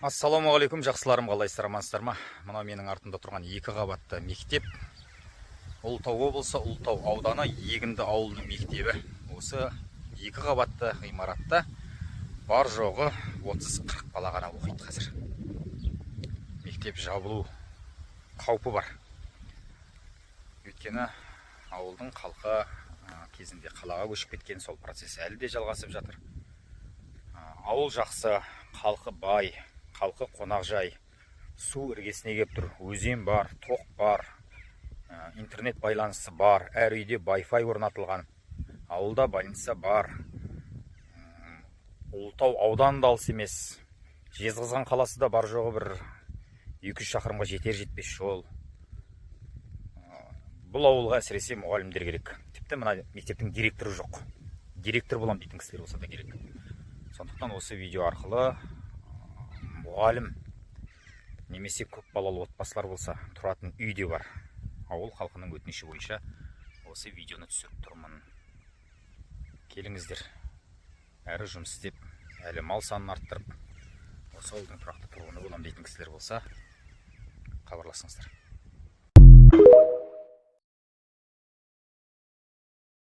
Ассалаумағалейкум, жақсыларым, қалайсыздар, амансыздар ма? Мынау менің артымда тұрған 2 қабатты мектеп. Ұлытау облысы, Ұлытау ауданы Егінді ауылының мектебі. Осы 2 қабатты ғимаратта бар жоғы 30-40 бала ғана оқиды қазір. Мектеп жабылу қаупі бар. Өйткені ауылдың халқы кезінде қалаға көшіп кеткен, сол процесс әлі де жалғасып жатыр. Ауыл жақсы, халқы бай, халқы қонақжай, су іргесіне келіп тұр, өзен бар, тоқ бар, интернет байланысы бар, әр үйде Wi-Fi орнатылған, ауылда больница бар. Ұлытау ауданында алыс емес, Жезқазған қаласы да бар жоғы бір 200 шақырымға жетер-жетпес жол. Бұл ауылға әсіресе мұғалімдер керек. Тіпті мына мектептің директоры жоқ. Директор болам дейтін кісілер болса да керек. Сондықтан осы видео арқылы мұғалім немесе көп балалы отбасылар болса тұратын үйде бар ауыл халқының өтініші бойынша осы видеоны түсіріп тұрмын. Келіңіздер, әрі жұмыс істеп, әлі мал санын арттырып, осы ауылдың тұрақты тұрғыны болам дейтін кісілер болса хабарласыңыздар.